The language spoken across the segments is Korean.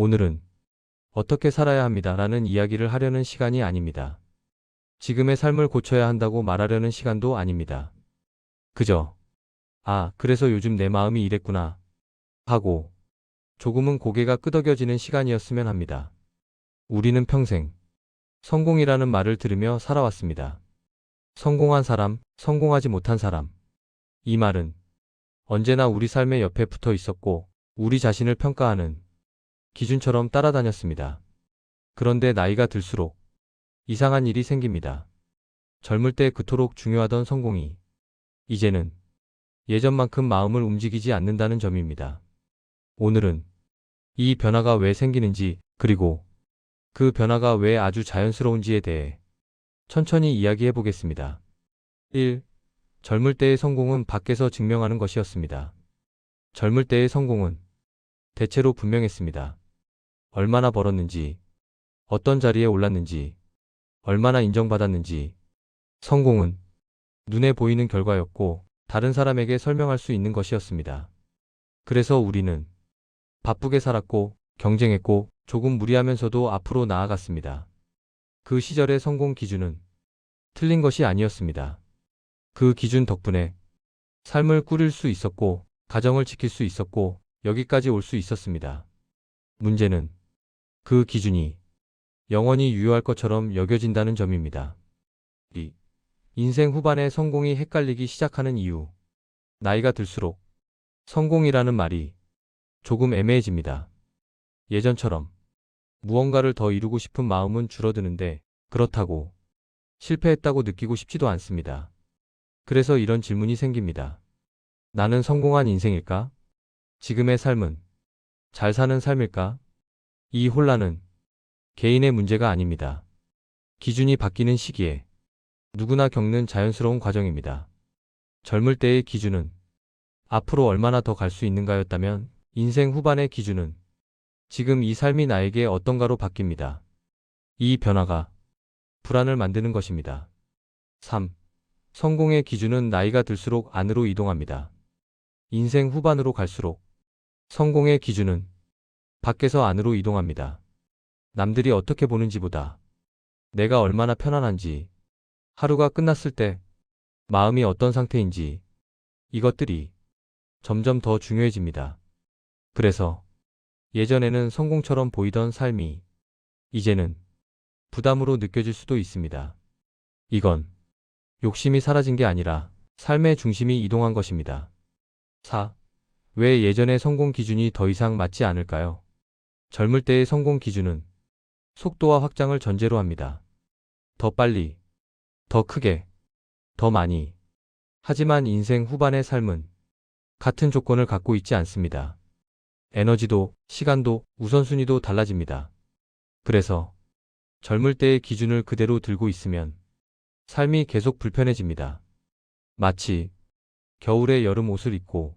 오늘은 어떻게 살아야 합니다라는 이야기를 하려는 시간이 아닙니다. 지금의 삶을 고쳐야 한다고 말하려는 시간도 아닙니다. 그저, 아, 그래서 요즘 내 마음이 이랬구나 하고 조금은 고개가 끄덕여지는 시간이었으면 합니다. 우리는 평생 성공이라는 말을 들으며 살아왔습니다. 성공한 사람, 성공하지 못한 사람. 이 말은 언제나 우리 삶의 옆에 붙어 있었고 우리 자신을 평가하는 기준처럼 따라다녔습니다. 그런데 나이가 들수록 이상한 일이 생깁니다. 젊을 때 그토록 중요하던 성공이 이제는 예전만큼 마음을 움직이지 않는다는 점입니다. 오늘은 이 변화가 왜 생기는지, 그리고 그 변화가 왜 아주 자연스러운지에 대해 천천히 이야기해 보겠습니다. 1. 젊을 때의 성공은 밖에서 증명하는 것이었습니다. 젊을 때의 성공은 대체로 분명했습니다. 얼마나 벌었는지, 어떤 자리에 올랐는지, 얼마나 인정받았는지. 성공은 눈에 보이는 결과였고 다른 사람에게 설명할 수 있는 것이었습니다. 그래서 우리는 바쁘게 살았고 경쟁했고 조금 무리하면서도 앞으로 나아갔습니다. 그 시절의 성공 기준은 틀린 것이 아니었습니다. 그 기준 덕분에 삶을 꾸릴 수 있었고 가정을 지킬 수 있었고 여기까지 올 수 있었습니다. 문제는 그 기준이 영원히 유효할 것처럼 여겨진다는 점입니다. 인생 후반에 성공이 헷갈리기 시작하는 이유. 나이가 들수록 성공이라는 말이 조금 애매해집니다. 예전처럼 무언가를 더 이루고 싶은 마음은 줄어드는데 그렇다고 실패했다고 느끼고 싶지도 않습니다. 그래서 이런 질문이 생깁니다. 나는 성공한 인생일까? 지금의 삶은 잘 사는 삶일까? 이 혼란은 개인의 문제가 아닙니다. 기준이 바뀌는 시기에 누구나 겪는 자연스러운 과정입니다. 젊을 때의 기준은 앞으로 얼마나 더 갈 수 있는가였다면 인생 후반의 기준은 지금 이 삶이 나에게 어떤가로 바뀝니다. 이 변화가 불안을 만드는 것입니다. 3. 성공의 기준은 나이가 들수록 안으로 이동합니다. 인생 후반으로 갈수록 성공의 기준은 밖에서 안으로 이동합니다. 남들이 어떻게 보는지보다 내가 얼마나 편안한지, 하루가 끝났을 때 마음이 어떤 상태인지, 이것들이 점점 더 중요해집니다. 그래서 예전에는 성공처럼 보이던 삶이 이제는 부담으로 느껴질 수도 있습니다. 이건 욕심이 사라진 게 아니라 삶의 중심이 이동한 것입니다. 4. 왜 예전의 성공 기준이 더 이상 맞지 않을까요? 젊을 때의 성공 기준은 속도와 확장을 전제로 합니다. 더 빨리, 더 크게, 더 많이. 하지만 인생 후반의 삶은 같은 조건을 갖고 있지 않습니다. 에너지도, 시간도, 우선순위도 달라집니다. 그래서 젊을 때의 기준을 그대로 들고 있으면 삶이 계속 불편해집니다. 마치 겨울에 여름 옷을 입고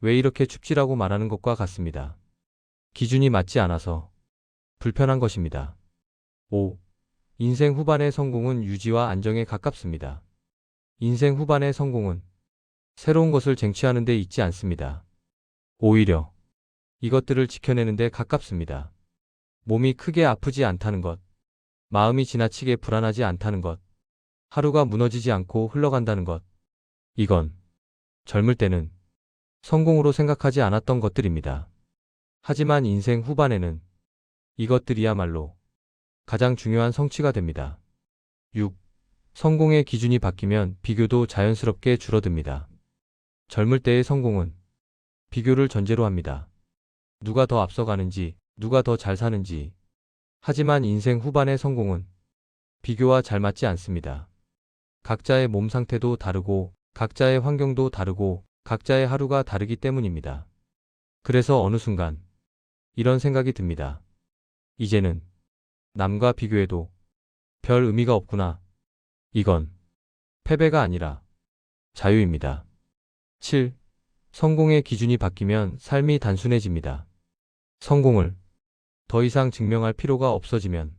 왜 이렇게 춥지라고 말하는 것과 같습니다. 기준이 맞지 않아서 불편한 것입니다. 5. 인생 후반의 성공은 유지와 안정에 가깝습니다. 인생 후반의 성공은 새로운 것을 쟁취하는 데 있지 않습니다. 오히려 이것들을 지켜내는 데 가깝습니다. 몸이 크게 아프지 않다는 것, 마음이 지나치게 불안하지 않다는 것, 하루가 무너지지 않고 흘러간다는 것. 이건 젊을 때는 성공으로 생각하지 않았던 것들입니다. 하지만 인생 후반에는 이것들이야말로 가장 중요한 성취가 됩니다. 6. 성공의 기준이 바뀌면 비교도 자연스럽게 줄어듭니다. 젊을 때의 성공은 비교를 전제로 합니다. 누가 더 앞서가는지, 누가 더 잘 사는지. 하지만 인생 후반의 성공은 비교와 잘 맞지 않습니다. 각자의 몸 상태도 다르고, 각자의 환경도 다르고, 각자의 하루가 다르기 때문입니다. 그래서 어느 순간 이런 생각이 듭니다. 이제는 남과 비교해도 별 의미가 없구나. 이건 패배가 아니라 자유입니다. 7. 성공의 기준이 바뀌면 삶이 단순해집니다. 성공을 더 이상 증명할 필요가 없어지면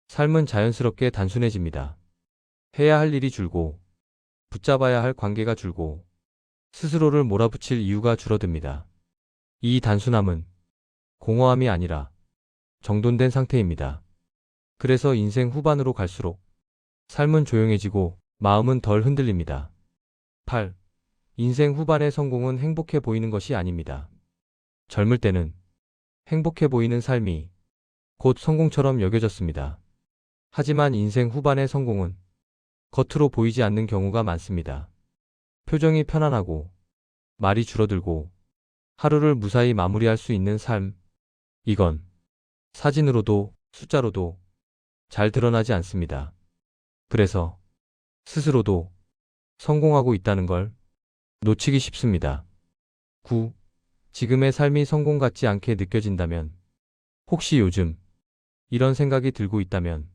삶은 자연스럽게 단순해집니다. 해야 할 일이 줄고, 붙잡아야 할 관계가 줄고, 스스로를 몰아붙일 이유가 줄어듭니다. 이 단순함은 공허함이 아니라 정돈된 상태입니다. 그래서 인생 후반으로 갈수록 삶은 조용해지고 마음은 덜 흔들립니다. 8. 인생 후반의 성공은 행복해 보이는 것이 아닙니다. 젊을 때는 행복해 보이는 삶이 곧 성공처럼 여겨졌습니다. 하지만 인생 후반의 성공은 겉으로 보이지 않는 경우가 많습니다. 표정이 편안하고 말이 줄어들고 하루를 무사히 마무리할 수 있는 삶. 이건 사진으로도 숫자로도 잘 드러나지 않습니다. 그래서 스스로도 성공하고 있다는 걸 놓치기 쉽습니다. 9. 지금의 삶이 성공 같지 않게 느껴진다면, 혹시 요즘 이런 생각이 들고 있다면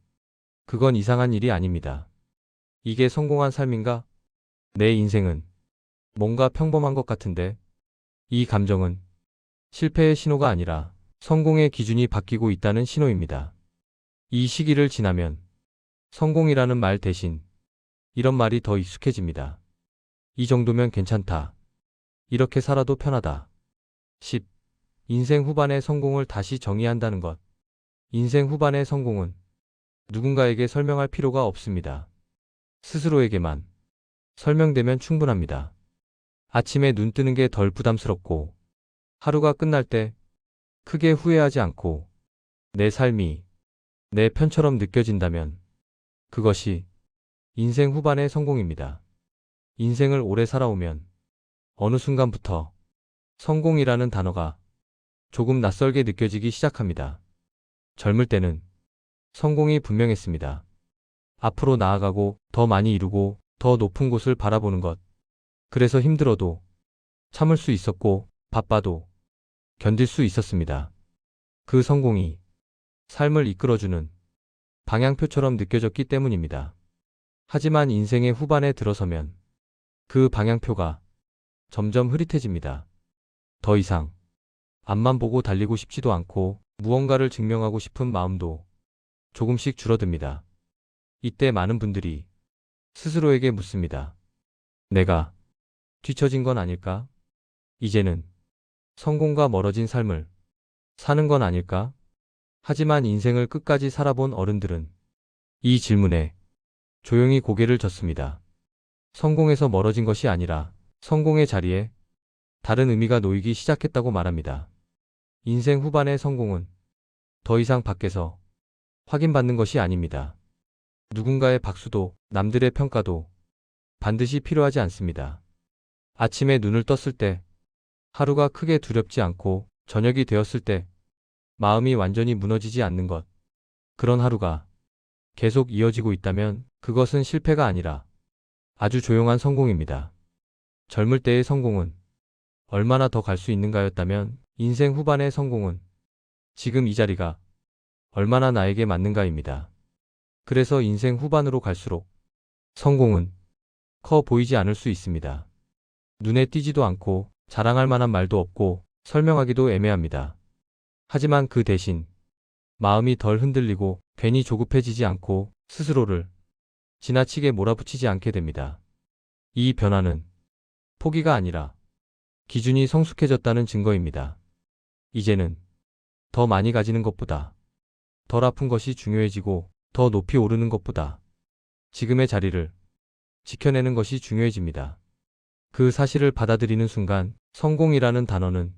그건 이상한 일이 아닙니다. 이게 성공한 삶인가? 내 인생은 뭔가 평범한 것 같은데. 이 감정은 실패의 신호가 아니라 성공의 기준이 바뀌고 있다는 신호입니다. 이 시기를 지나면 성공이라는 말 대신 이런 말이 더 익숙해집니다. 이 정도면 괜찮다. 이렇게 살아도 편하다. 10. 인생 후반의 성공을 다시 정의한다는 것. 인생 후반의 성공은 누군가에게 설명할 필요가 없습니다. 스스로에게만 설명되면 충분합니다. 아침에 눈 뜨는 게 덜 부담스럽고 하루가 끝날 때 크게 후회하지 않고 내 삶이 내 편처럼 느껴진다면 그것이 인생 후반의 성공입니다. 인생을 오래 살아오면 어느 순간부터 성공이라는 단어가 조금 낯설게 느껴지기 시작합니다. 젊을 때는 성공이 분명했습니다. 앞으로 나아가고 더 많이 이루고 더 높은 곳을 바라보는 것. 그래서 힘들어도 참을 수 있었고 바빠도 견딜 수 있었습니다. 그 성공이 삶을 이끌어주는 방향표처럼 느껴졌기 때문입니다. 하지만 인생의 후반에 들어서면 그 방향표가 점점 흐릿해집니다. 더 이상 앞만 보고 달리고 싶지도 않고 무언가를 증명하고 싶은 마음도 조금씩 줄어듭니다. 이때 많은 분들이 스스로에게 묻습니다. 내가 뒤처진 건 아닐까? 이제는 성공과 멀어진 삶을 사는 건 아닐까? 하지만 인생을 끝까지 살아본 어른들은 이 질문에 조용히 고개를 젓습니다. 성공에서 멀어진 것이 아니라 성공의 자리에 다른 의미가 놓이기 시작했다고 말합니다. 인생 후반의 성공은 더 이상 밖에서 확인받는 것이 아닙니다. 누군가의 박수도 남들의 평가도 반드시 필요하지 않습니다. 아침에 눈을 떴을 때 하루가 크게 두렵지 않고 저녁이 되었을 때 마음이 완전히 무너지지 않는 것. 그런 하루가 계속 이어지고 있다면 그것은 실패가 아니라 아주 조용한 성공입니다. 젊을 때의 성공은 얼마나 더 갈 수 있는가였다면 인생 후반의 성공은 지금 이 자리가 얼마나 나에게 맞는가입니다. 그래서 인생 후반으로 갈수록 성공은 커 보이지 않을 수 있습니다. 눈에 띄지도 않고 자랑할 만한 말도 없고 설명하기도 애매합니다. 하지만 그 대신 마음이 덜 흔들리고 괜히 조급해지지 않고 스스로를 지나치게 몰아붙이지 않게 됩니다. 이 변화는 포기가 아니라 기준이 성숙해졌다는 증거입니다. 이제는 더 많이 가지는 것보다 덜 아픈 것이 중요해지고 더 높이 오르는 것보다 지금의 자리를 지켜내는 것이 중요해집니다. 그 사실을 받아들이는 순간 성공이라는 단어는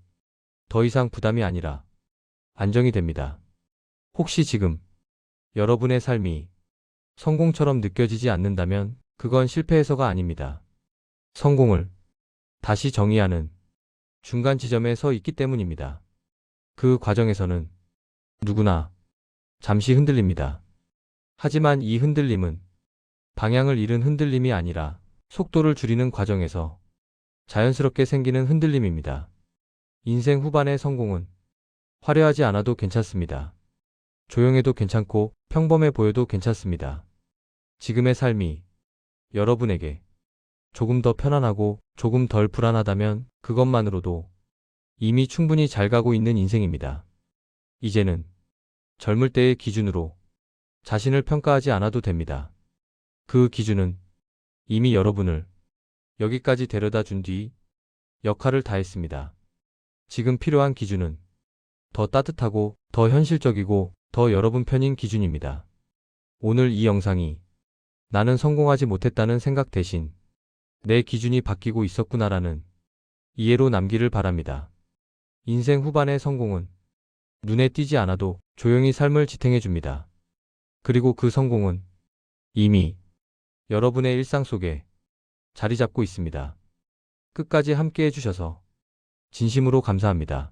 더 이상 부담이 아니라 안정이 됩니다. 혹시 지금 여러분의 삶이 성공처럼 느껴지지 않는다면 그건 실패해서가 아닙니다. 성공을 다시 정의하는 중간 지점에 서 있기 때문입니다. 그 과정에서는 누구나 잠시 흔들립니다. 하지만 이 흔들림은 방향을 잃은 흔들림이 아니라 속도를 줄이는 과정에서 자연스럽게 생기는 흔들림입니다. 인생 후반의 성공은 화려하지 않아도 괜찮습니다. 조용해도 괜찮고 평범해 보여도 괜찮습니다. 지금의 삶이 여러분에게 조금 더 편안하고 조금 덜 불안하다면 그것만으로도 이미 충분히 잘 가고 있는 인생입니다. 이제는 젊을 때의 기준으로 자신을 평가하지 않아도 됩니다. 그 기준은 이미 여러분을 여기까지 데려다 준 뒤 역할을 다했습니다. 지금 필요한 기준은 더 따뜻하고, 더 현실적이고, 더 여러분 편인 기준입니다. 오늘 이 영상이 나는 성공하지 못했다는 생각 대신 내 기준이 바뀌고 있었구나라는 이해로 남기를 바랍니다. 인생 후반의 성공은 눈에 띄지 않아도 조용히 삶을 지탱해 줍니다. 그리고 그 성공은 이미 여러분의 일상 속에 자리 잡고 있습니다. 끝까지 함께 해주셔서 진심으로 감사합니다.